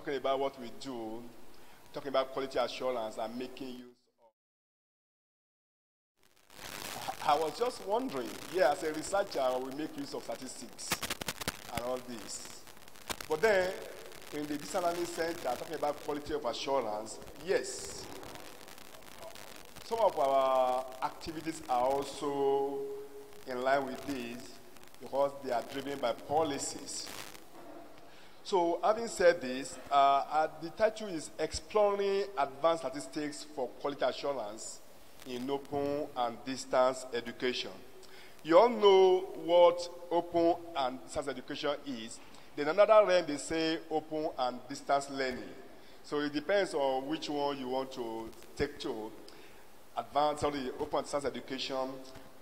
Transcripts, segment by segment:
talking about what we do, talking about quality assurance and making use of. I was just wondering, yeah, as a researcher, we make use of statistics and all this. But then, in the Business Analysis Center, talking about quality of assurance, yes, some of our activities are also in line with this because they are driven by policies. So, having said this, the title is Exploring Advanced Statistics for Quality Assurance in Open and Distance Education. You all know what open and distance education is. Then another realm, they say open and distance learning. So it depends on which one you want to take to. Open and distance education,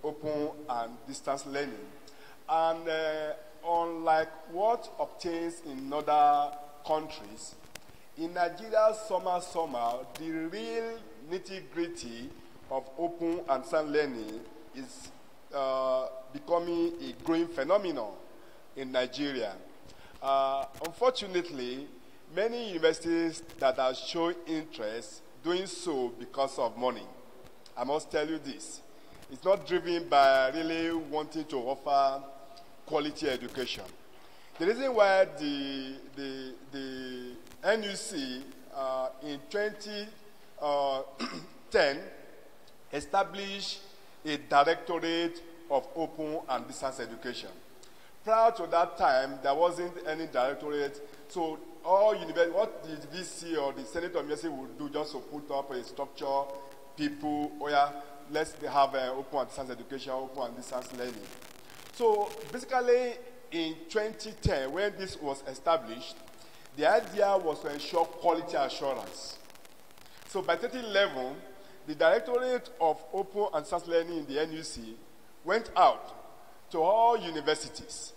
open and distance learning. And unlike what obtains in other countries, in Nigeria, the real nitty-gritty of open and distance learning is becoming a growing phenomenon in Nigeria. Unfortunately, many universities that are showing interest doing so because of money. I must tell you this. It's not driven by really wanting to offer quality education. The reason why the NUC in 2010 established a directorate of open and distance education. Prior to that time, there wasn't any directorate, so all what the VC or the Senate of University would do just to put up a structure, people, let's have open and distance education, open and distance learning. So basically, in 2010, when this was established, the idea was to ensure quality assurance. So by 2011, the Directorate of Open and Distance Learning in the NUC went out to all universities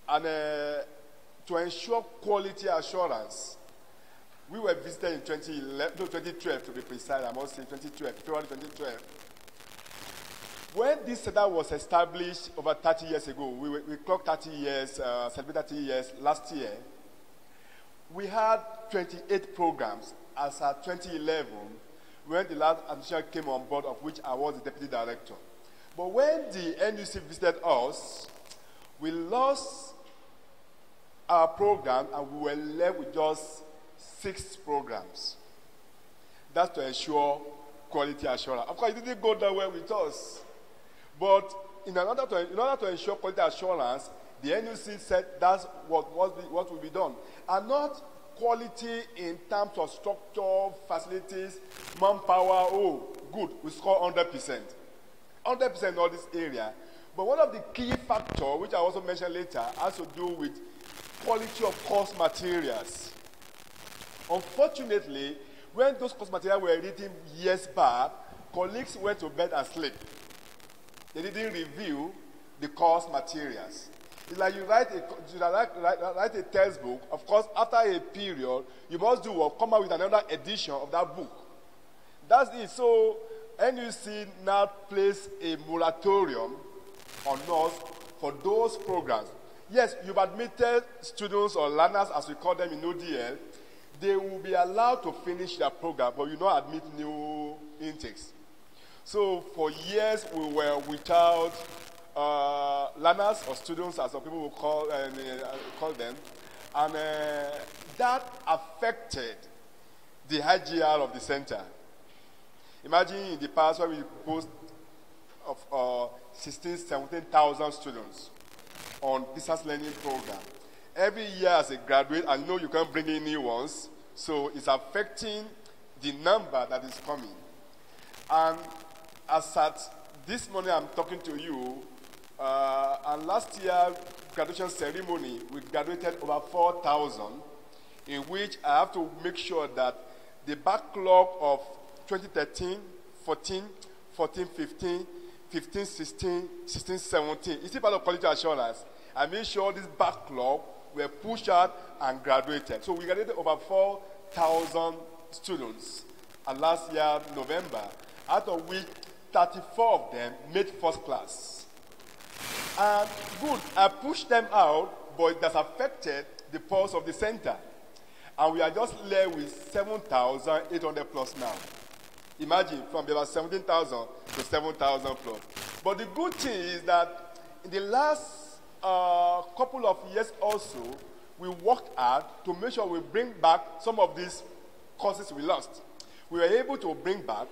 and to ensure quality assurance. We were visited in 2012 to be precise, I must say 2012, February 2012. When this center was established over 30 years ago, we clocked 30 years, celebrated 30 years last year, we had 28 programs as at 2011 when the last admission came on board, of which I was the deputy director. But when the NUC visited us, we lost our program and we were left with just 6 programs. That's to ensure quality assurance. Of course, it didn't go that well with us. But in order to ensure quality assurance, the NUC said that's what will be done. And not quality in terms of structure, facilities, manpower. Oh, good, we score 100%. 100% in all this area. But one of the key factors, which I also mentioned later, has to do with quality of course materials. Unfortunately, when those course materials were written years back, colleagues went to bed and slept. They didn't review the course materials. It's like you write a textbook. Of course, after a period, you must come out with another edition of that book. That's it. So, NUC now place a moratorium on us for those programs. Yes, you've admitted students or learners, as we call them in ODL, they will be allowed to finish their program, but you not admit new intakes. So for years, we were without learners or students, as some people will call them, and that affected the IGR of the center. Imagine in the past when we post of 17,000 students on distance learning program. Every year as a graduate, I know you can't bring in new ones, so it's affecting the number that is coming. And as at this morning I'm talking to you, and last year graduation ceremony, we graduated over 4,000, in which I have to make sure that the backlog of 2013, 14, 14, 15, 15, 16, 16, 17, is still part of quality assurance. I made sure this backlog were pushed out and graduated. So we graduated over 4,000 students last year, November, out of which 34 of them made first class. And good, I pushed them out, but it has affected the pulse of the center. And we are just left with 7,800 plus now. Imagine, from about 17,000 to 7,000 plus. But the good thing is that in the last couple of years also, we worked hard to make sure we bring back some of these courses we lost. We were able to bring back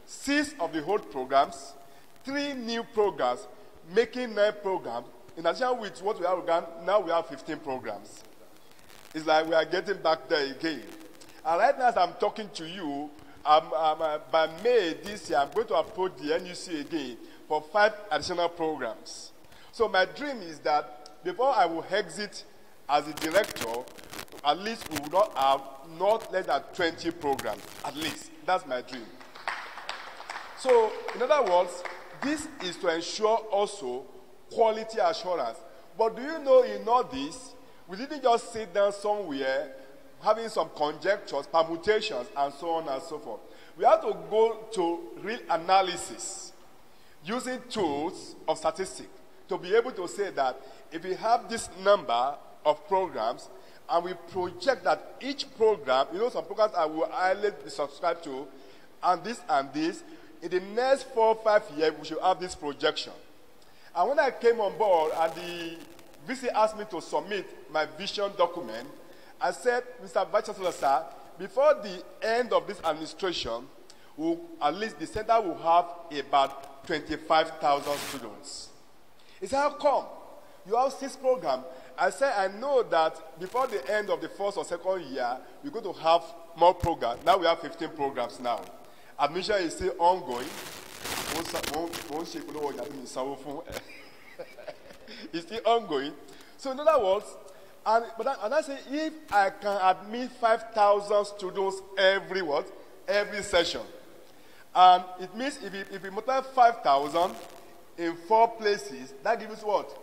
6 of the old programs, 3 new programs, making 9 programs. In addition with what we have done, now we have 15 programs. It's like we are getting back there again. And right now as I'm talking to you, by May this year, I'm going to approach the NUC again for 5 additional programs. So my dream is that before I will exit as a director, at least we will not have not less than 20 programs, at least. That's my dream. So, in other words, this is to ensure also quality assurance. But do you know in all this, we didn't just sit down somewhere having some conjectures, permutations, and so on and so forth. We have to go to real analysis using tools of statistics to be able to say that if we have this number of programs and we project that each program, some programs I will highly subscribe to, and this, in the next 4 or 5 years, we should have this projection. And when I came on board and the VC asked me to submit my vision document, I said, Mr. Vice Chancellor, sir, before the end of this administration, at least the center will have about 25,000 students. He said, how come? You have 6 programs. I said, I know that before the end of the first or second year, we're going to have more programs. Now we have 15 programs now. Admission is still ongoing. It's still ongoing. So in other words, and I say, if I can admit 5,000 students every session, and it means if we multiply 5,000 in 4 places, that gives us what?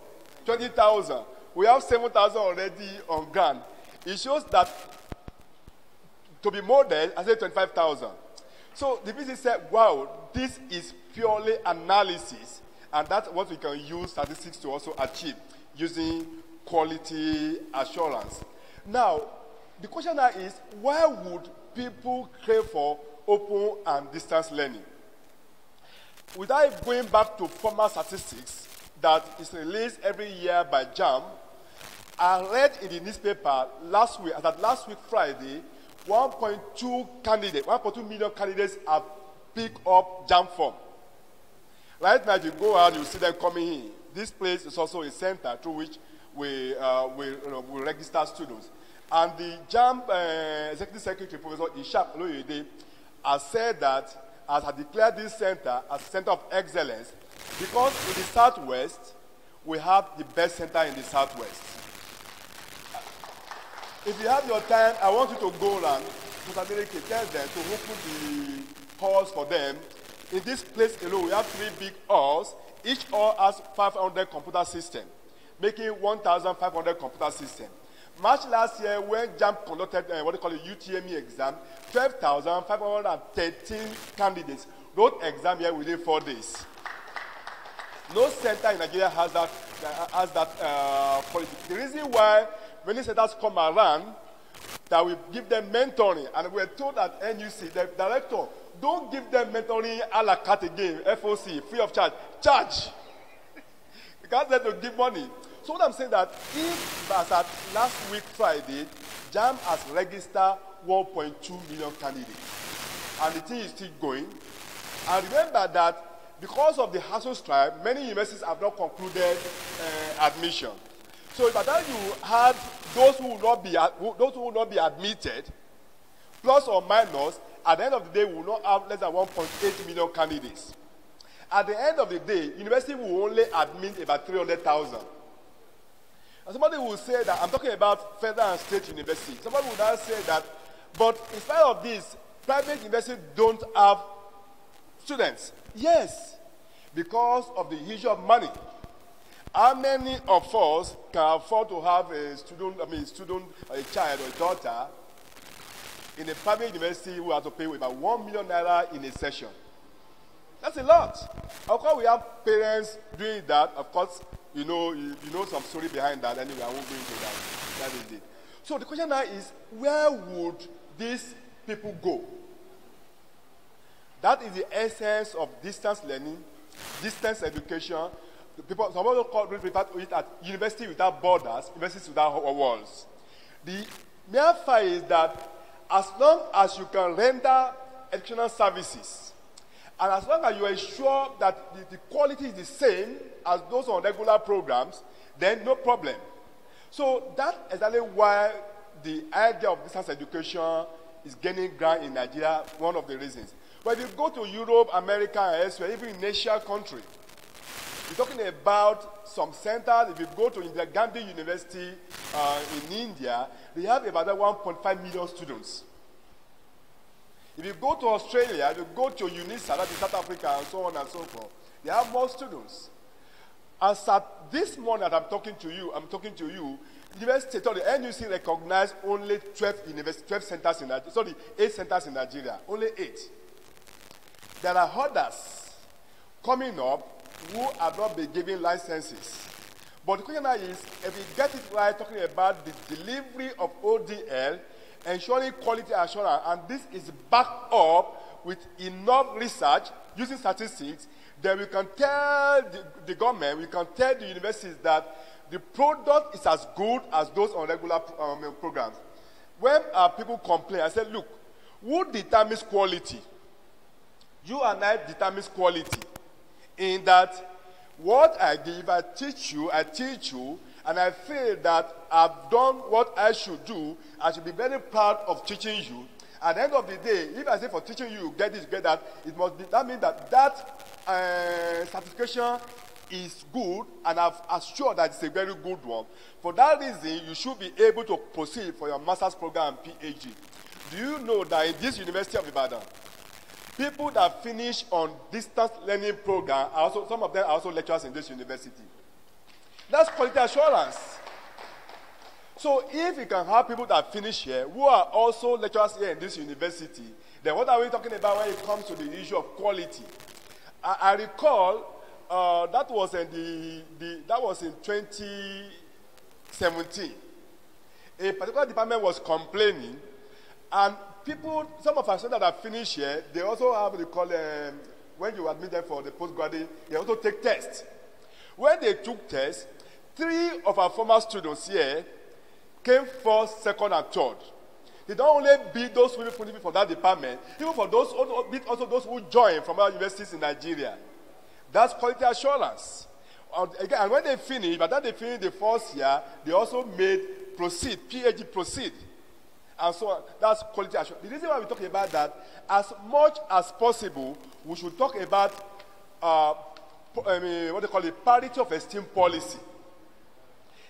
20,000. We have 7,000 already on ground. It shows that to be model, I said 25,000. So the VC said, wow, this is purely analysis, and that's what we can use statistics to also achieve using quality assurance. Now, the question now is, why would people crave for open and distance learning? Without going back to formal statistics that is released every year by JAM, I read in the newspaper last week Friday, 1.2 million candidates have picked up JAM form. Right now, if you go out, you see them coming in. This place is also a center through which we register students. And the JAM Executive Secretary, Professor Ishak Loyede, has said that, as I declared this center as a center of excellence, because in the Southwest, we have the best center in the Southwest. If you have your time, I want you to go around to tell them to open the halls for them. In this place alone, we have 3 big halls. Each hall has 500 computer systems, making 1,500 computer systems. March last year, when JAM conducted UTME exam, 12,513 candidates wrote exam here within 4 days. No center in Nigeria has that quality. The reason why many centers come around, that we give them mentoring, and we're told at NUC, the director, don't give them mentoring a la carte again, FOC, free of charge. Charge! You can't let them give money. So what I'm saying that if, as at last week Friday, JAM has registered 1.2 million candidates, and the thing is still going. And remember that because of the hassle strike, many universities have not concluded admission. So by the time you had those who will not be admitted, plus or minus, at the end of the day, we will not have less than 1.8 million candidates. At the end of the day, university will only admit about 300,000. And somebody will say that, I'm talking about federal and state universities. Somebody will now say that, but in spite of this, private universities don't have students. Yes, because of the issue of money. How many of us can afford to have a child or a daughter in a private university who has to pay about 1 million naira in a session? That's a lot. Of course, we have parents doing that. Of course, you know some story behind that. Anyway, I won't go into that. That is it. So the question now is, where would these people go? That is the essence of distance learning, distance education. Some people refer to it as university without borders, universities without walls. The mere fact is that as long as you can render educational services, and as long as you ensure that the quality is the same as those on regular programs, then no problem. So that's exactly why the idea of distance education is gaining ground in Nigeria, one of the reasons. But if you go to Europe, America, and elsewhere, even in Asian countries, we're talking about some centers. If you go to the Gandhi University in India, they have about 1.5 million students. If you go to Australia, if you go to UNISA, that is South Africa, and so on and so forth, they have more students. As at this morning that I'm talking to you, University, the NUC recognized only 12 centers in Nigeria, 8 centers in Nigeria, only 8. There are others coming up who have not been given licenses. But the question now is, if we get it right, talking about the delivery of ODL, ensuring quality assurance, and this is backed up with enough research using statistics, then we can tell the government, we can tell the universities that the product is as good as those on regular programs. When people complain, I said, look, who determines quality? You and I determines quality. In that, what I give, I teach you, and I feel that I've done what I should do. I should be very proud of teaching you. At the end of the day, if I say for teaching you, get this, get that, it must be, that means that certification is good, and I've assured that it's a very good one. For that reason, you should be able to proceed for your master's program and PhD. Do you know that in this University of Ibadan, people that finish on distance learning program, some of them are also lecturers in this university? That's quality assurance. So if you can have people that finish here who are also lecturers here in this university, then what are we talking about when it comes to the issue of quality? I recall that was in 2017. A particular department was complaining, and people, some of our students that have finished here, they also have what they call, when you admit them for the postgraduate, they also take tests. When they took tests, 3 of our former students here came first, second, and third. They don't only beat those who from that department, even for those beat also those who join from our universities in Nigeria. That's quality assurance. Again, and when they finish, by the time they finish the first year, they also made PhD proceed. And so on. That's quality assurance. The reason why we're talking about that, as much as possible, we should talk about what they call the parity of esteem policy.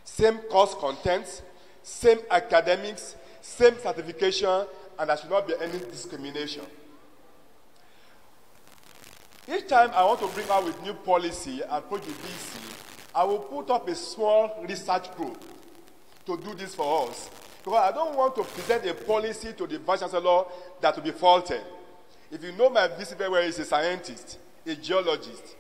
Same course contents, same academics, same certification, and there should not be any discrimination. Each time I want to bring out with new policy and project BC, I will put up a small research group to do this for us. Because I don't want to present a policy to the Vice Chancellor that will be faulted. If you know my VC very well, he's a scientist, a geologist.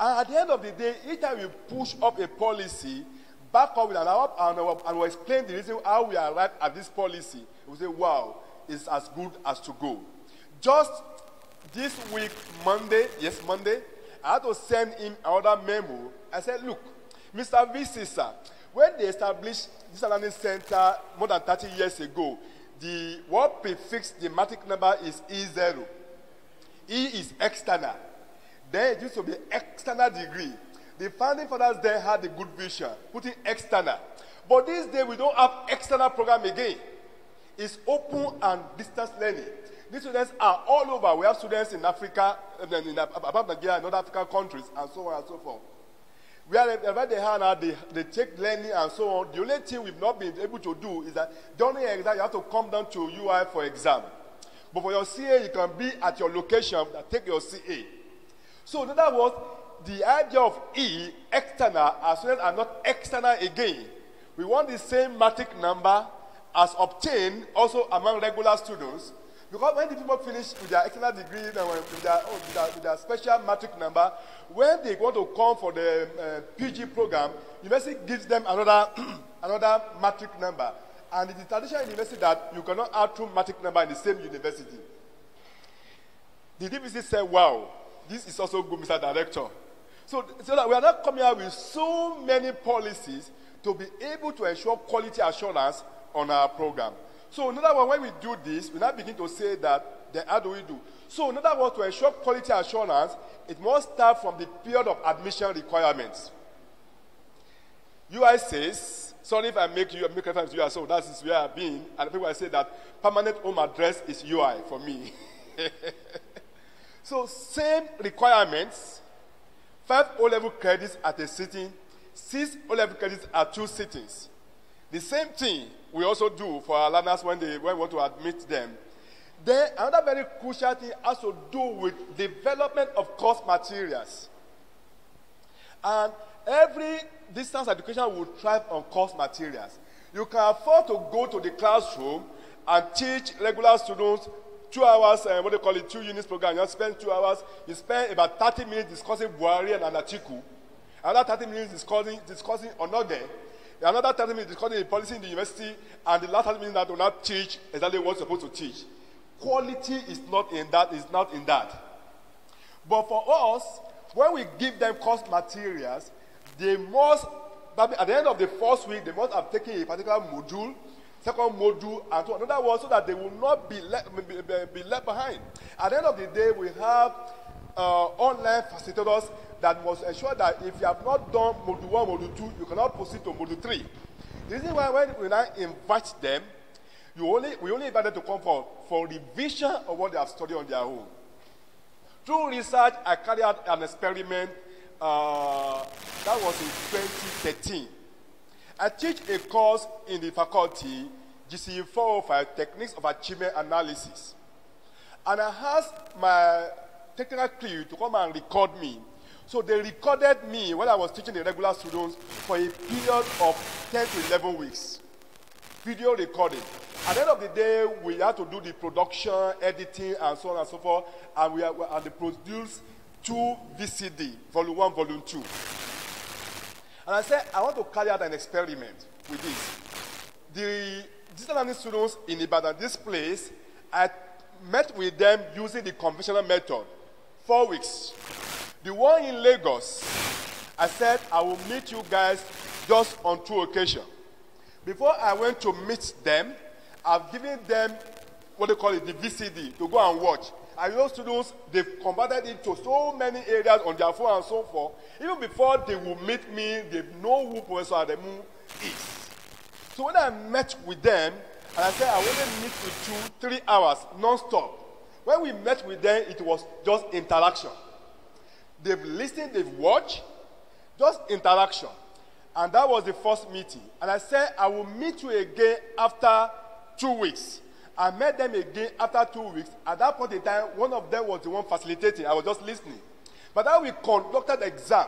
And at the end of the day, each time we push up a policy, back up with and we'll explain the reason how we arrived at this policy. We'll say, wow, it's as good as to go. Just this week, Monday, I had to send him another memo. I said, look, Mr. VC, sir, when they established this learning center more than 30 years ago, what prefixed the matric number is E0. E is external. Then it used to be external degree. The founding fathers then had a good vision, putting external. But these days, we don't have external program again. It's open and distance learning. These students are all over. We have students in Africa, above Nigeria, and other African countries, and so on and so forth. Where they are now, they take learning and so on. The only thing we've not been able to do is that during the exam, you have to come down to UI for exam. But for your CA, you can be at your location and take your CA. So in other words, the idea of E, external, as students are not external again. We want the same matric number as obtained also among regular students. Because when the people finish with their external degree, with their special matric number, when they want to come for the PG program, university gives them another matric number. And it is traditional university that you cannot add two matric number in the same university. The DVC said, wow, this is also good, Mr. Director. So that we are not coming out with so many policies to be able to ensure quality assurance on our program. So in other words, when we do this, we now begin to say that, then how do we do? So in other words, to ensure quality assurance, it must start from the period of admission requirements. UI says, sorry if I make reference to UI, so that is where I've been, and people say that permanent home address is UI for me. So same requirements, 5 O-level credits at a sitting, 6 O-level credits at 2 sittings. The same thing we also do for our learners when we want to admit them. Then another very crucial thing has to do with development of course materials. And every distance education will thrive on course materials. You can afford to go to the classroom and teach regular students 2 hours, 2 units program. You spend 2 hours, you spend about 30 minutes discussing Buhari and Anachiku. Another 30 minutes discussing Onoge. Another 30 minutes discussing the policy in the university. And the last 30 minutes that will not teach exactly what you're supposed to teach. Quality is not in that. But for us, when we give them course materials, they must, at the end of the first week, they must have taken a particular module, second module, and so another one, so that they will not be left behind. At the end of the day, we have online facilitators that must ensure that if you have not done module 1, module 2, you cannot proceed to module 3. The reason why when we now invite them, we only invite them to come for revision of what they have studied on their own. Through research, I carried out an experiment that was in 2013. I teach a course in the faculty, GCE 405, Techniques of Achievement Analysis. And I asked my technical crew to come and record me. So they recorded me when I was teaching the regular students for a period of 10 to 11 weeks. Video recording. At the end of the day, we had to do the production, editing, and so on and so forth. And they produced 2 VCD, volume 1, volume 2. And I said, I want to carry out an experiment with this. The digital learning students in Ibadan, this place, I met with them using the conventional method, 4 weeks. The one in Lagos, I said, I will meet you guys just on 2 occasions. Before I went to meet them, I've given them what they call it, the VCD, to go and watch. And those students, they've converted it to so many areas on their phone and so forth. Even before they will meet me, they know who Professor Aremu is. So when I met with them, and I said I want to meet with you 3 hours, non-stop. When we met with them, it was just interaction. They've listened, they've watched, just interaction. And that was the first meeting. And I said, I will meet you again after 2 weeks. I met them again after 2 weeks. At that point in time, one of them was the one facilitating. I was just listening. But then we conducted the exam.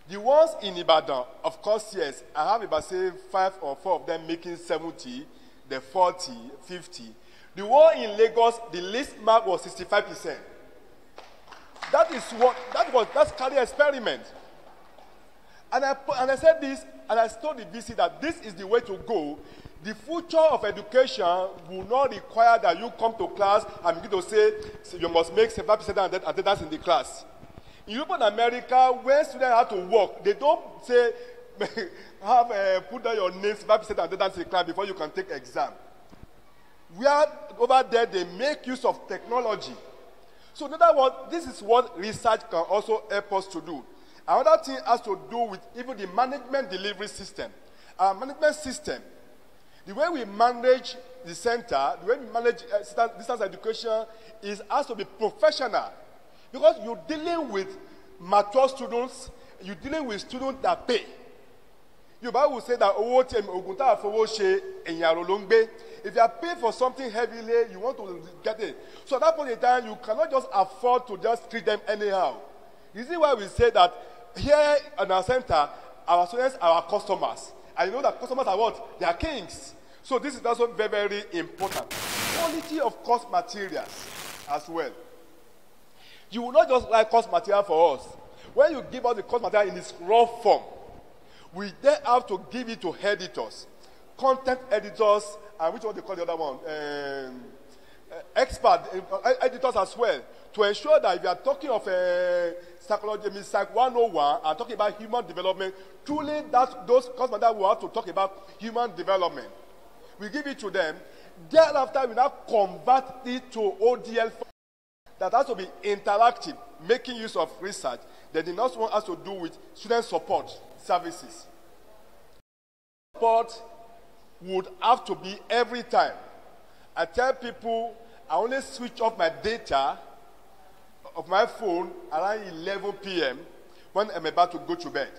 The ones in Ibadan, of course, yes, I have about, say, 5 or 4 of them making 70, the 40, 50. The one in Lagos, the least mark was 65%. That's career experiment. And I said this, and I told the VC that this is the way to go. The future of education will not require that you come to class and begin to say you must make 7% attendance in the class. In Europe and America, when students have to work, they don't say, put down your name, 7% attendance in the class before you can take exam. Where over there, they make use of technology. So in other words, this is what research can also help us to do. Another thing has to do with even the management delivery system. Our management system, the way we manage the center, the way we manage distance education has to be professional. Because you're dealing with mature students, you're dealing with students that pay. Your Bible will say that if you are paying for something heavily, you want to get it. So at that point in time, you cannot just afford to just treat them anyhow. This is why we say that here in our center, our students are our customers. And you know that customers are what? They are kings. So this is also very, very important. Quality of course materials as well. You will not just write course material for us. When you give us the course material in its raw form, we then have to give it to editors content editors, and which one they call the other one? Expert editors as well, to ensure that if you are talking of psychology, Psych 101, and talking about human development, truly those customers that will have to talk about human development, we give it to them. Thereafter, we now convert it to ODL that has to be interactive, making use of research. Then the next one has to do with student support services. Support would have to be every time. I tell people I only switch off my data of my phone around 11 p.m. when I'm about to go to bed.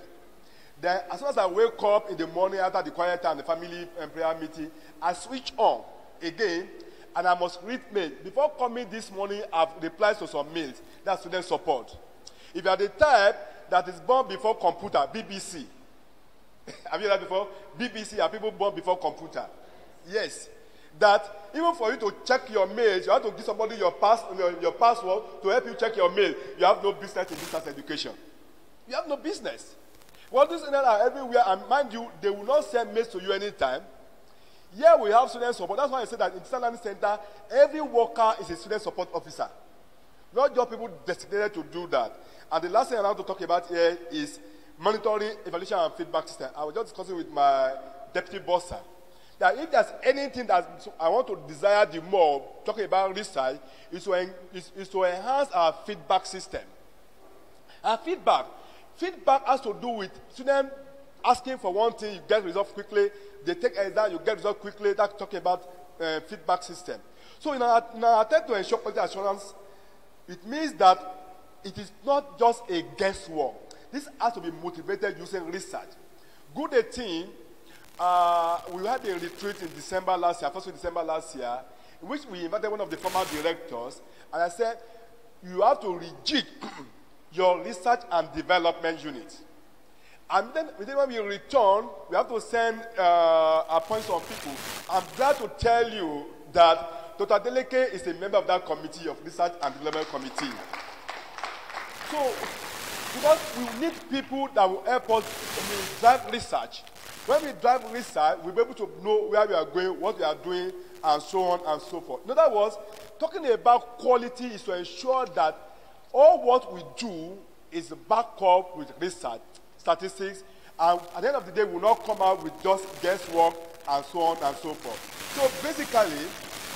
Then as soon as I wake up in the morning after the quiet time, the family prayer meeting, I switch on again, and I must read mail. Before coming this morning, I've replied to some mails. That's student support. If you are the type that is born before computer, BBC. Have you heard that before? BBC are people born before computer. Yes. That even for you to check your mails, you have to give somebody your password to help you check your mail. You have no business in distance education. You have no business. Well, these internet are everywhere, and mind you, they will not send mails to you anytime. Here we have student support. That's why I say that in the learning center, every worker is a student support officer. Not just people designated to do that. And the last thing I want to talk about here is monitoring, evaluation, and feedback system. I was just discussing with my deputy boss that if there's anything that I want to desire the more, talking about research, is to enhance our feedback system. Our feedback has to do with students asking for one thing, you get results quickly. They take exam, you get results quickly. That's talking about feedback system. So in our attempt to ensure quality assurance, it means that it is not just a guesswork. This has to be motivated using research. Good 18, we had a retreat in December last year, first week December last year, in which we invited one of the former directors, and I said, you have to rejig your research and development unit. And then when we return, we have to send appointments on people. I'm glad to tell you that Dr. Deleke is a member of that committee, of Research and Development Committee. So, because we need people that will help us drive research. When we drive research, we'll be able to know where we are going, what we are doing, and so on and so forth. In other words, talking about quality is to ensure that all what we do is backed up with research, statistics, and at the end of the day, we will not come out with just guesswork and so on and so forth. So basically,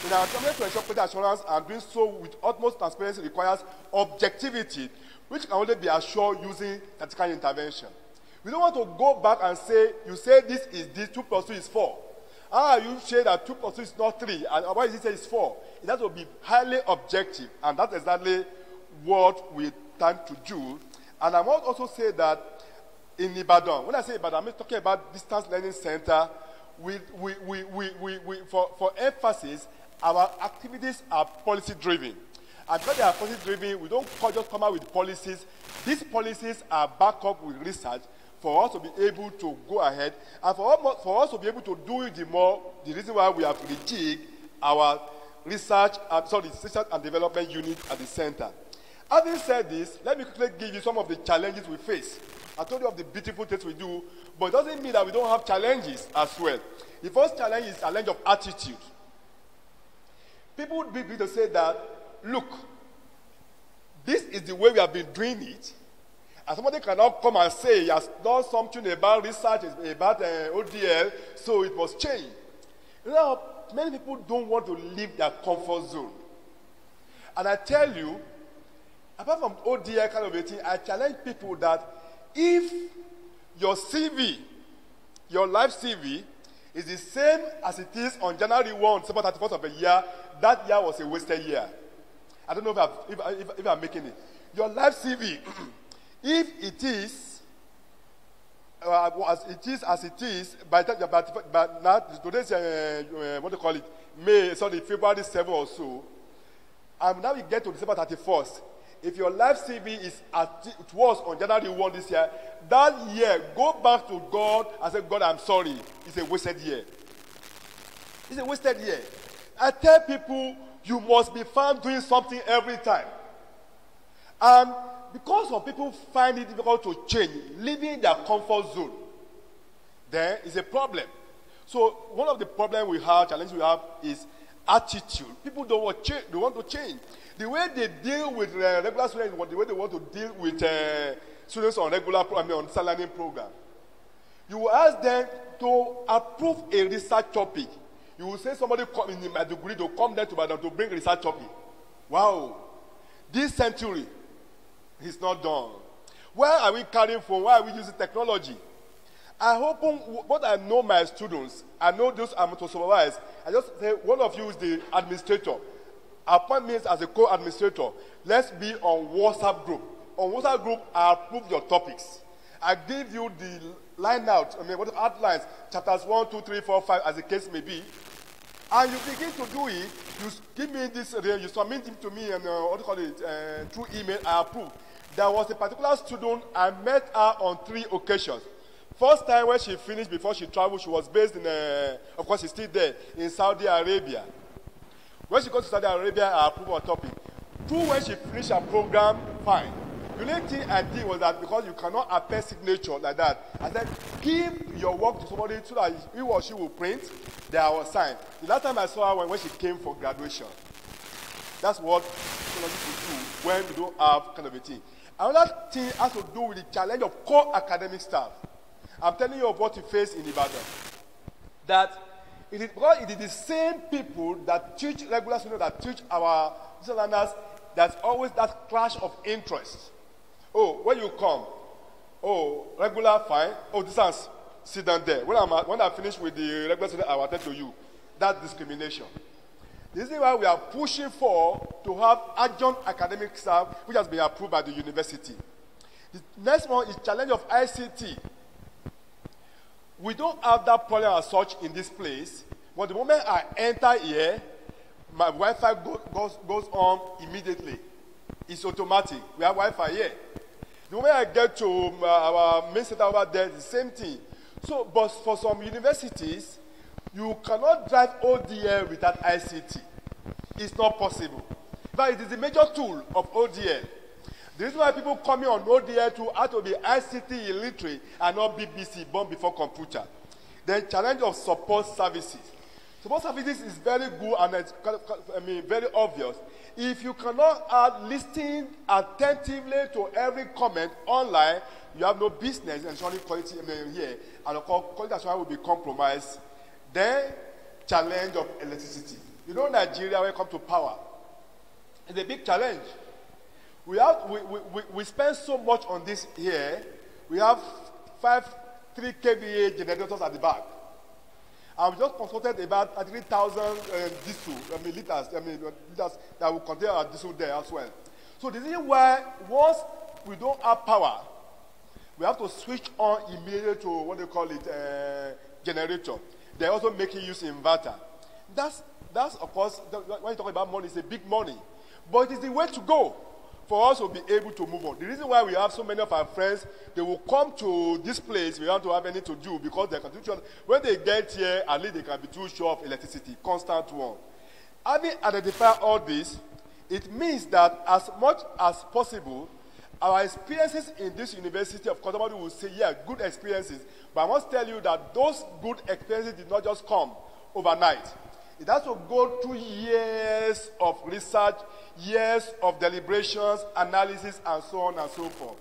in our attempt to ensure quality assurance and doing so with utmost transparency requires objectivity, which can only be assured using statistical intervention. We don't want to go back and say, you say this is this, 2 plus 2 is 4. How are you saying that 2 plus 2 is not 3, and why does it say it's 4? It has to be highly objective, and that's exactly what we tend to do. And I must also say that in Ibadan, when I say Ibadan, I'm talking about distance learning center. For emphasis, our activities are policy driven. And because they are policy driven, we don't just come out with policies. These policies are backed up with research for us to be able to go ahead, and for us to be able to do it the reason why we have rejigged our research and development unit at the center. Having said this, let me quickly give you some of the challenges we face. I told you of the beautiful things we do, but it doesn't mean that we don't have challenges as well. The first challenge is a challenge of attitude. People would be able to say that, look, this is the way we have been doing it, and somebody cannot come and say he has done something about research, about ODL, so it must change. You know, many people don't want to leave their comfort zone. And I tell you, apart from ODL kind of a thing, I challenge people that if your CV, your life CV, is the same as it is on January 1, December 31st of a year, that year was a wasted year. I don't know if I'm making it. Your life CV, if it is as it is, by now, today's, what do you call it, February 7 or so, and now we get to December 31st. If your life CV is as it was on January 1 this year, that year, go back to God and say, God, I'm sorry. It's a wasted year. It's a wasted year. I tell people, you must be found doing something every time. And because some people find it difficult to change, leaving their comfort zone, then it's a problem. So one of the problems we have, challenges we have, is attitude. People don't want change. They want to change. The way they deal with regular students, the way they want to deal with students on on learning program. You will ask them to approve a research topic. You will say somebody come in my degree to come there to bring research topic. Wow. This century is not done. Where are we carrying from? Why are we using technology? I hope what I know my students, I know those I'm to supervise. I just say one of you is the administrator. Appoint me as a co-administrator. Let's be on WhatsApp group. On WhatsApp group, I approve your topics. I give you the line out, what outlines, chapters 1, 2, 3, 4, 5, as the case may be. And you begin to do it. You give me this, you submit it to me, and through email, I approve. There was a particular student, I met her on 3 occasions. First time when she finished, before she traveled, she was based in, of course, she's still there, in Saudi Arabia. When she got to Saudi Arabia, I approved her topic. 2, when she finished her program, fine. The only thing I did was that because you cannot append signature like that, I said, give your work to somebody so that he or she will print, then I will sign. The last time I saw her when she came for graduation. That's what people do when we don't have kind of a thing. Another thing has to do with the challenge of core academic staff. I'm telling you of what we face in Ibadan. That it is because it is the same people that teach regular students, that teach our learners, there's always that clash of interest. Oh, when you come, oh, regular, fine. Oh, this one's sit down there. When I finish with the regular student, I will attend to you. That's discrimination. This is why we are pushing for to have adjunct academic staff, which has been approved by the university. The next one is challenge of ICT. We don't have that problem as such in this place, but the moment I enter here, my Wi-Fi goes on immediately. It's automatic. We have Wi-Fi here. The moment I get to our main center over there, it's the same thing. So, but for some universities, you cannot drive ODL without ICT. It's not possible. But it is the major tool of ODL. The reason why people coming on ODL to have to be ICT illiterate and not BBC, born before computer. The challenge of support services. Support services is very good and it's, very obvious. If you cannot listen attentively to every comment online, you have no business ensuring quality here, and of course, quality assurance will be compromised. Then, challenge of electricity. You know, Nigeria, when it comes to power, it's a big challenge. We spend so much on this here. We have 3 kVA generators at the back. And we just consulted about 3,000 diesel, liters that will contain our diesel there as well. So this is why once we don't have power, we have to switch on immediately to what they call it, generator. They're also making use of inverter. That's of course, when you talk about money, it's a big money. But it is the way to go for us to be able to move on. The reason why we have so many of our friends, they will come to this place, we don't have anything to do because they can do, when they get here, at least they can be too sure of electricity, constant one. Having identified all this, it means that as much as possible, our experiences in this university, of course, somebody will say, yeah, good experiences. But I must tell you that those good experiences did not just come overnight. It has to go through years of research, years of deliberations, analysis, and so on and so forth.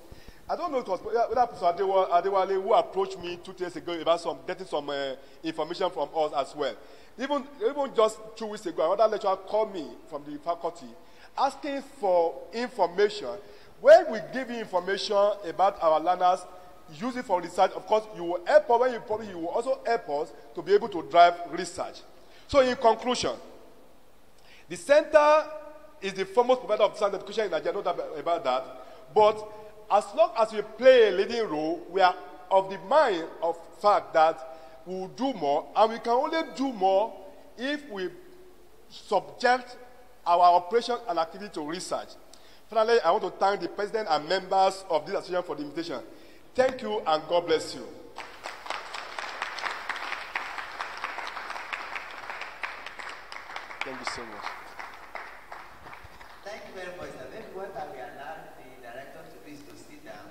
I don't know if it was whether Professor Adewale who approached me 2 days ago about getting some information from us as well. Even just 2 weeks ago, another lecturer called me from the faculty asking for information. When we give you information about our learners, use it for research. Of course, you will help us. When you will also help us to be able to drive research. So, in conclusion, the center is the foremost provider of science education in Nigeria. No doubt about that. But as long as we play a leading role, we are of the mind of fact that we will do more, and we can only do more if we subject our operation and activity to research. Finally, I want to thank the president and members of this association for the invitation. Thank you, and God bless you. Thank you so much. Thank you very much. And then what I will allow the director to do is to sit down.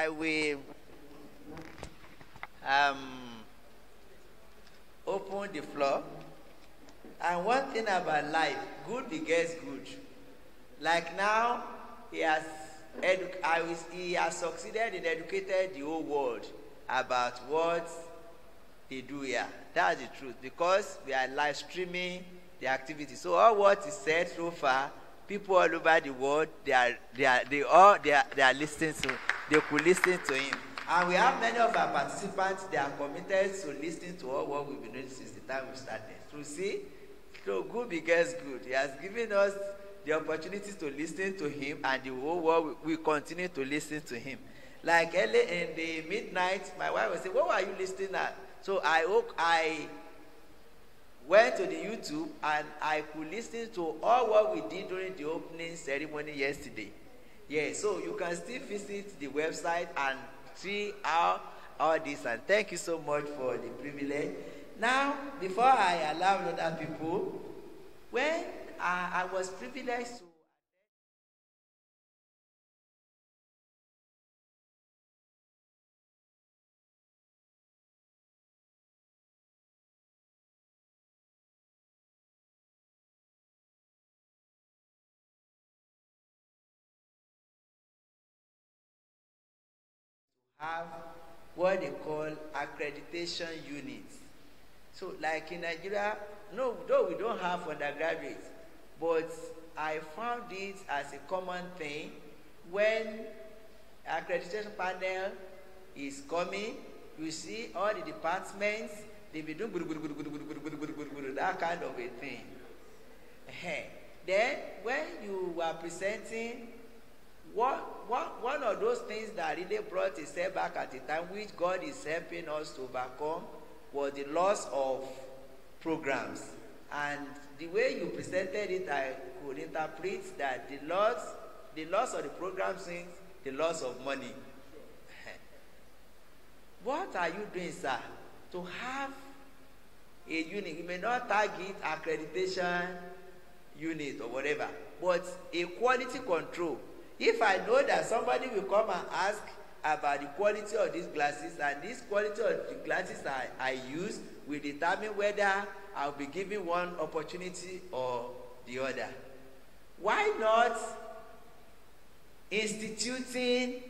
I will open the floor. And one thing about life, good begets good. Like now, he has succeeded in educated the whole world about what they do here. That's the truth, because we are live streaming the activity. So all what is said so far, people all over the world, they are listening to. They could listen to him. And we have many of our participants, they are committed to listening to all what we've been doing since the time we started. So see, so good begets good. He has given us the opportunity to listen to him, and the whole world will continue to listen to him. Like early in the midnight, my wife would say, "What were you listening at?" So I went to the YouTube and I could listen to all what we did during the opening ceremony yesterday. Yeah, so you can still visit the website and see how all this. And thank you so much for the privilege. Now, before I allow other people, when I was privileged to have what they call accreditation units. So like in Nigeria, no, though we don't have undergraduates, but I found it as a common thing when accreditation panel is coming, you see all the departments, they be doing that kind of a thing. Then when you were presenting, one of those things that really brought a setback at the time, which God is helping us to overcome, was the loss of programs. And the way you presented it, I could interpret that the loss of the programs means the loss of money. What are you doing, sir, to have a unit? You may not target accreditation unit or whatever, but a quality control. If I know that somebody will come and ask about the quality of these glasses, and this quality of the glasses I use will determine whether I'll be given one opportunity or the other. Why not instituting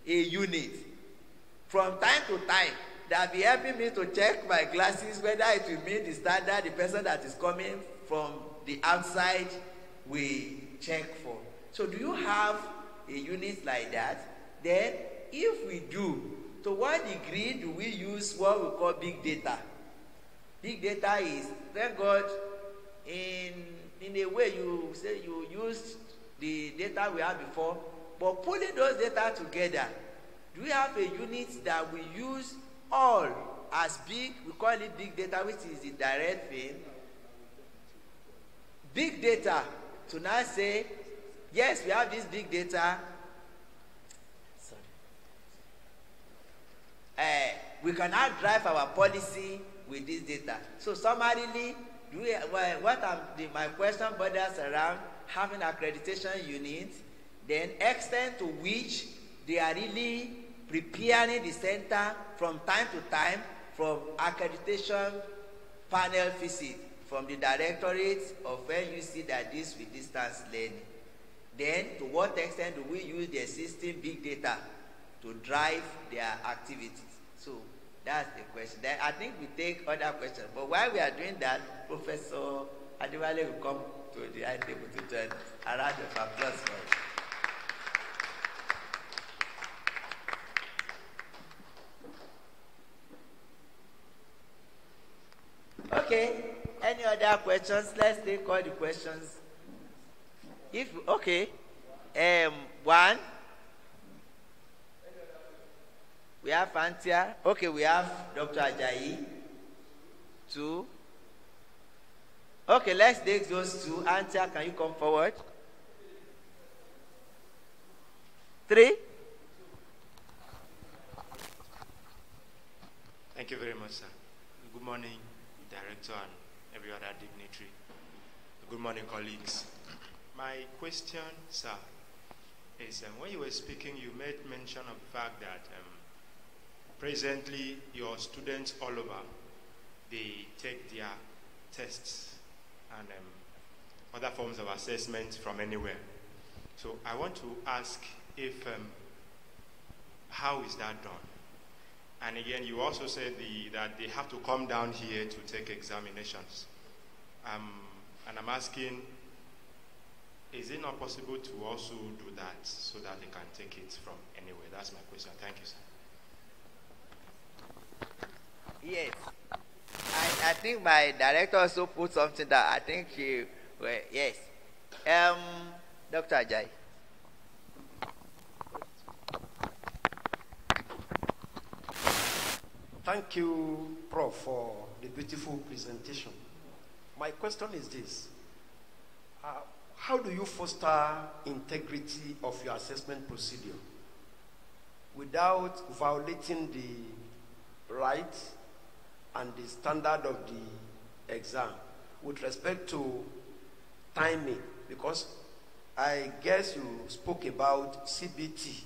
a unit from time to time that be helping me to check my glasses, whether it will meet the standard the person that is coming from the outside will check for? So do you have a unit like that? Then if we do, to what degree do we use what we call big data? Big data is, thank God, in a way you say you used the data we had before, but putting those data together, do we have a unit that we use all as big? We call it big data, which is the direct thing. Big data, to now say, yes, we have this big data. We can now drive our policy with this data. So summarily, my question borders around having accreditation units, then extent to which they are really preparing the center from time to time from accreditation panel visit from the directorate of NUC that deals with distance learning. Then, to what extent do we use the existing big data to drive their activities? So, that's the question. Then I think we take other questions. But while we are doing that, Professor Adewale will come to the high table to join us. A round of applause for him. Okay. Any other questions? Let's take all the questions. One. We have Antia. Okay, we have Dr. Ajayi. 2. Okay, let's take those 2. Antia, can you come forward? 3. Thank you very much, sir. Good morning, Director and every other dignitary. Good morning, colleagues. My question, sir, is when you were speaking, you made mention of the fact that presently your students all over, they take their tests and other forms of assessment from anywhere. So I want to ask if, how is that done? And again, you also said that they have to come down here to take examinations. And I'm asking, is it not possible to also do that so that they can take it from anywhere? That's my question. Thank you, sir. Yes. I think my director also put something that I think she, well, yes. Dr. Ajay. Thank you, Prof, for the beautiful presentation. My question is this. How do you foster integrity of your assessment procedure without violating the right and the standard of the exam with respect to timing? Because I guess you spoke about CBT,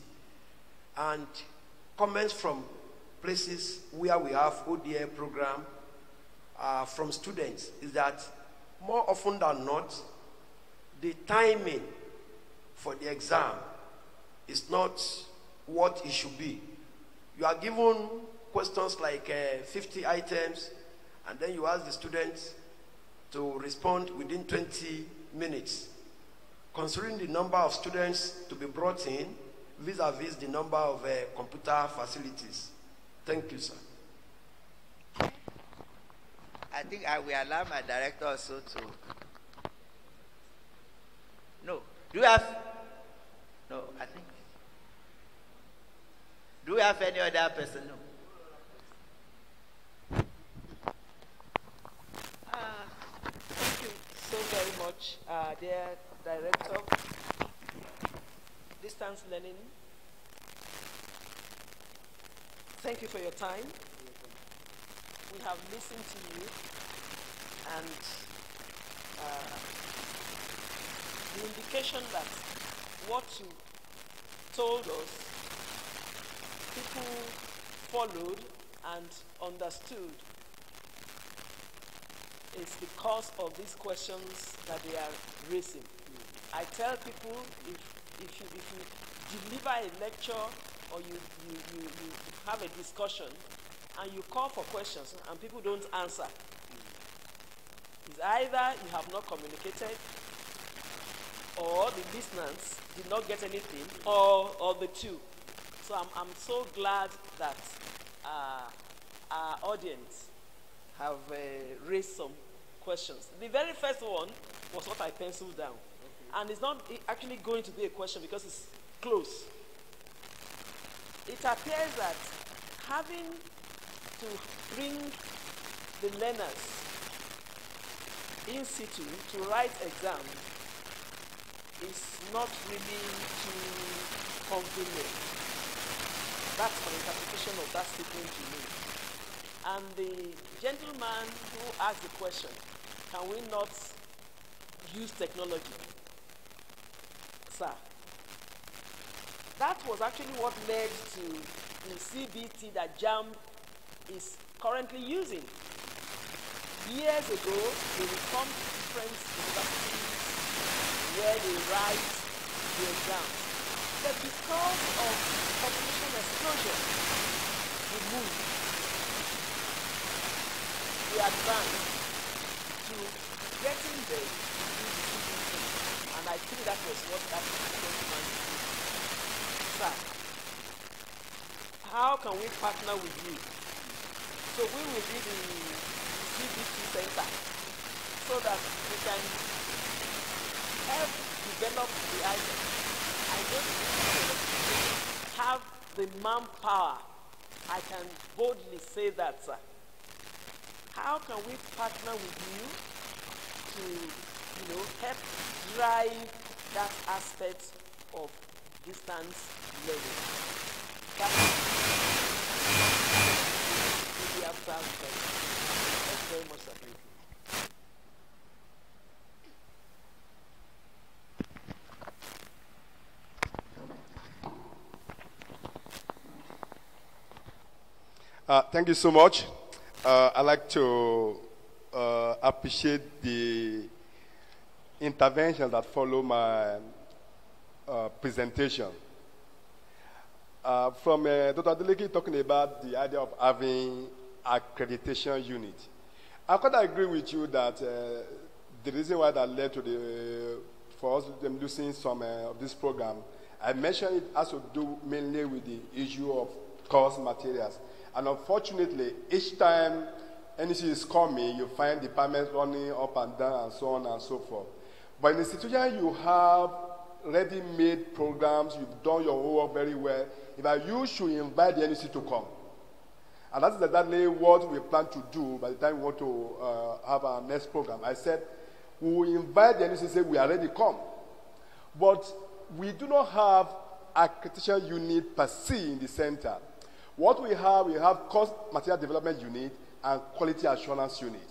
and comments from places where we have ODL program from students is that more often than not, the timing for the exam is not what it should be. You are given questions like 50 items, and then you ask the students to respond within 20 minutes. Considering the number of students to be brought in, vis-a-vis the number of computer facilities. Thank you, sir. I think I will allow my director also to. No. Do you have? No, I think. Do you have any other person? No. Thank you so very much, dear Director. Distance learning. Thank you for your time. We have listened to you, and the indication that what you told us, people followed and understood, is because of these questions that they are raising. I tell people, if you deliver a lecture or you have a discussion and you call for questions and people don't answer, it's either you have not communicated, or the listeners did not get anything, or the two. So I'm so glad that our audience have raised some questions. The very first one was what I penciled down. Okay. And it's not actually going to be a question because it's close. It appears that having to bring the learners in situ to write exams is not really too convenient. That's my interpretation of that statement to me. And the gentleman who asked the question, can we not use technology? Sir, that was actually what led to the CBT that JAM is currently using. Years ago, they would come to different universities where they write the exams. But because of population explosion, we moved, we advanced to getting there to do the CBT. And I think that was what that gentleman did. Sir, how can we partner with you? So we will be the CBT center so that we can help develop the item. I don't have the manpower. I can boldly say that, sir. How can we partner with you to, help drive that aspect of distance learning? That's the answer. Thank you very much, sir. Thank you so much. I'd like to appreciate the interventions that follow my presentation. From Dr. Adeleke talking about the idea of having accreditation unit. I quite agree with you that the reason why that led to for us them losing some of this program, I mentioned it has to do mainly with the issue of course materials. And unfortunately, each time NEC is coming, you find departments running up and down and so on and so forth. But in the situation you have ready-made programs, you've done your homework very well, you should invite the NEC to come. And that's exactly what we plan to do by the time we want to have our next program. I said, we will invite the NEC and say, we are ready to come. But we do not have accreditation unit per se in the center. What we have course material development unit and quality assurance unit.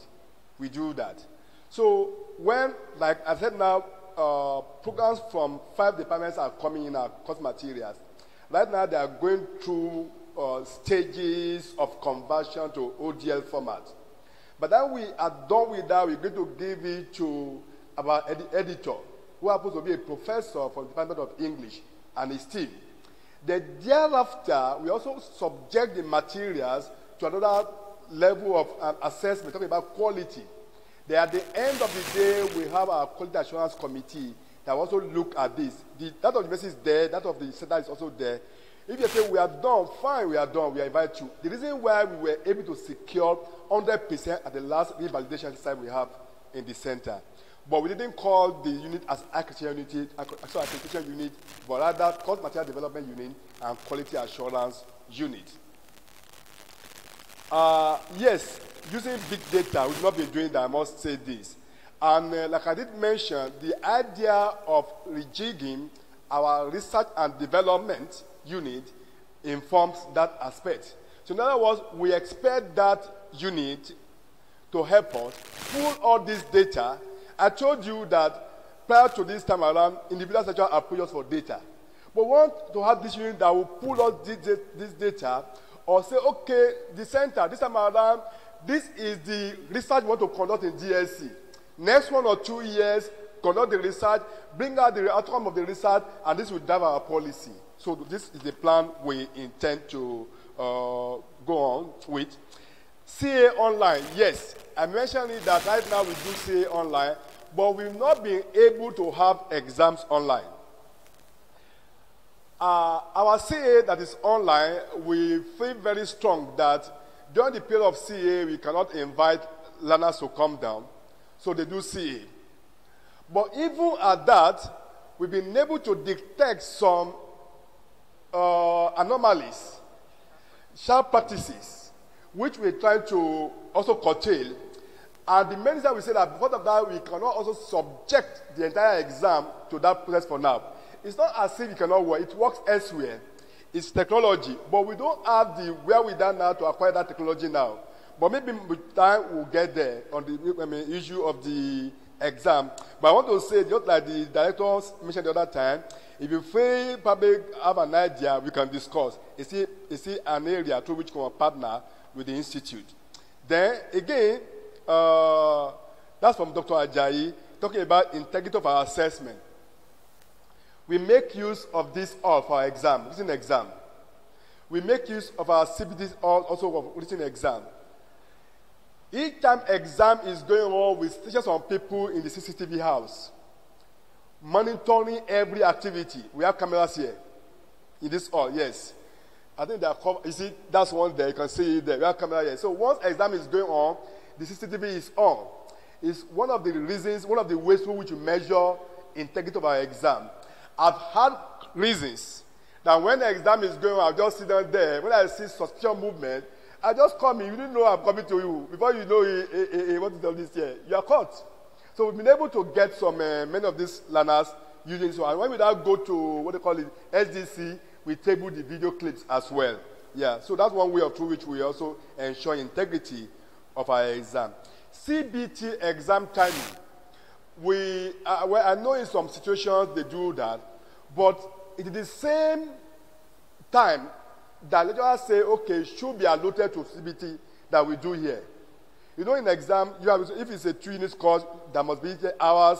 We do that. So when, like I said now, programs from 5 departments are coming in our course materials. Right now they are going through stages of conversion to ODL format. But then we are done with that, we're going to give it to our editor, who happens to be a professor from the Department of English, and his team. Then thereafter, we also subject the materials to another level of assessment, talking about quality. Then at the end of the day, we have our quality assurance committee that also look at this. That of the university is there, that of the center is also there. If you say we are done, fine, we are done, we invite you. The reason why we were able to secure 100% at the last revalidation site we have in the center. But we didn't call the unit as accreditation unit, but rather course material development unit and quality assurance unit. Yes, using big data, we've not been doing that, I must say this. And like I did mention, the idea of rejigging our research and development unit informs that aspect. So in other words, we expect that unit to help us pull all this data. I told you that prior to this time around, individual sector approach us for data. But we want to have this unit that will pull us this data or say, okay, the center, this time around, this is the research we want to conduct in DSC. Next 1 or 2 years, conduct the research, bring out the outcome of the research, and this will drive our policy. So this is the plan we intend to go on with. CA online, yes. I mentioned it that right now we do CA online, but we've not been able to have exams online. Our CA that is online, we feel very strong that during the period of CA, we cannot invite learners to come down, so they do CA. But even at that, we've been able to detect some anomalies, sharp practices, which we're trying to also curtail. And the main reason we say that because of that, we cannot also subject the entire exam to that process for now. It's not as if it cannot work. It works elsewhere. It's technology. But we don't have the wherewithal now to acquire that technology now. But maybe with time we'll get there on the issue of the exam. But I want to say, just like the directors mentioned the other time, if you feel probably have an idea, we can discuss. You see an area through which we can partner with the institute. Then again, that's from Dr. Ajayi, talking about integrity of our assessment. We make use of this all for our exam, written exam. We make use of our CBTs also for written exam. Each time exam is going on, we station some people in the CCTV house, monitoring every activity. We have cameras here in this hall, yes. I think they are you see, that's one there, you can see it there. We have camera here. So once exam is going on, the CCTV is on. It's one of the reasons, one of the ways through which we measure integrity of our exam. I've had reasons that when the exam is going on, I'll just sit down there. When I see suspicious movement, I just come in. You didn't know I'm coming to you. Before you know what is all this here, you are caught. So we've been able to get some, many of these learners using this one. And when we now go to, what they call it, SDC, we table the video clips as well. Yeah, so that's one way through which we also ensure integrity of our exam. CBT exam timing. Well, I know in some situations they do that, but it is the same time the lecturer say, okay, it should be allotted to CBT that we do here. You know, in exam, you have, if it's a 2-unit course, there must be 8 hours,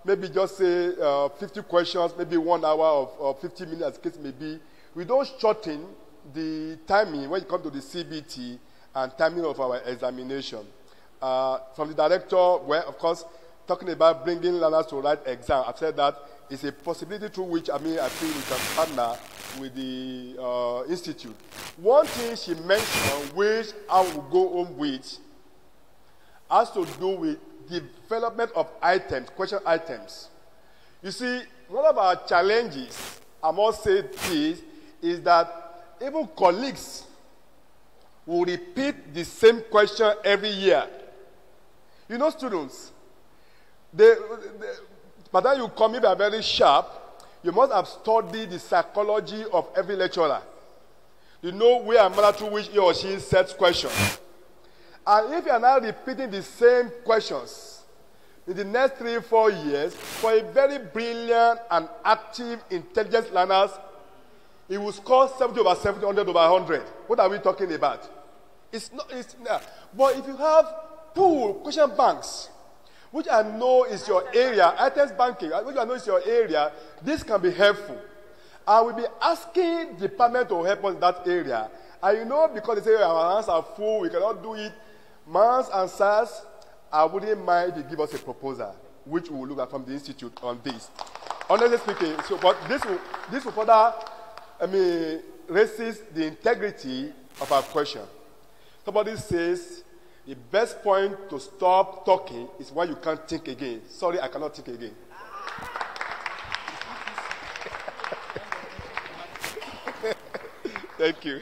maybe just say 50 questions, maybe 1 hour or 50 minutes, as the case may be. We don't shorten the timing when it comes to the CBT and timing of our examination. From the director, well, of course, talking about bringing learners to write exam, I've said that it's a possibility through which, I feel we can partner with the institute. One thing she mentioned, which I will go home with, has to do with development of items, question items. You see, one of our challenges, I must say this, is that even colleagues will repeat the same question every year. You know, students, by the time you come, if you are very sharp, you must have studied the psychology of every lecturer. You know where and manner through which he or she sets questions. And if you are now repeating the same questions in the next 3-4 years, for a very brilliant and active, intelligent learners, it will score 70 over 70, 100 over 100. What are we talking about? It's not. But if you have pool question banks, which I know is your area, items banking, which I know is your area, this can be helpful. I will be asking the department to help us in that area. And you know, because they say our hands are full, we cannot do it. Mans and SARS, I wouldn't mind if you give us a proposal, which we will look at from the institute on this. Honestly speaking, but this will further, raises the integrity of our question. Somebody says, the best point to stop talking is when you can't think again. Sorry, I cannot think again. Thank you.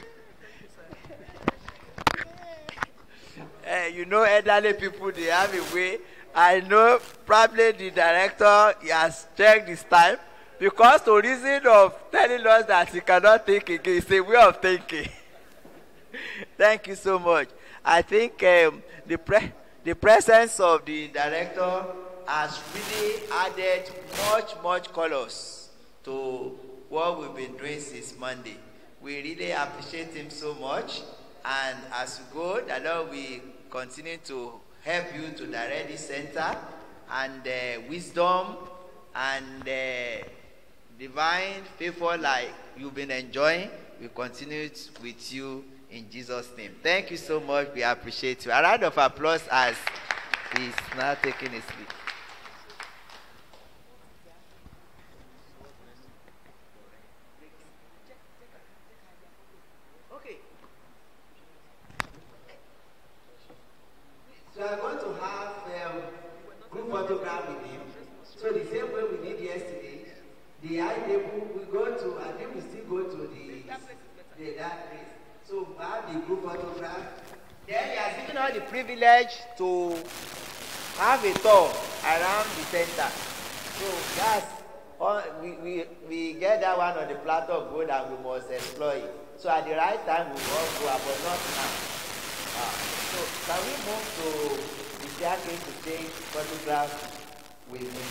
You know, elderly people, they have a way. I know probably the director, he has checked his time, because the reason of telling us that he cannot think again is a way of thinking. Thank you so much. I think the presence of the director has really added much colors to what we've been doing since Monday. We really appreciate him so much. And as we go, the Lord will continue to help you to direct this center, and wisdom and divine favor like you've been enjoying will continue with you in Jesus' name. Thank you so much. We appreciate you. A round of applause as he's now taking his leave. Okay. So I'm going to have group photograph with him. So the same way we did yesterday, the idea we go to, I think we still go to that place. So we have the group photograph. Then he has given us the privilege to have a tour around the center. So that's all, we get that one on the platter of gold and we must explore it. So at the right time we will all go, but not now. So can we move to the staircase to take photographs with me?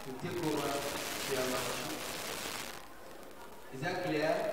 to take over chairmanship. Is that clear?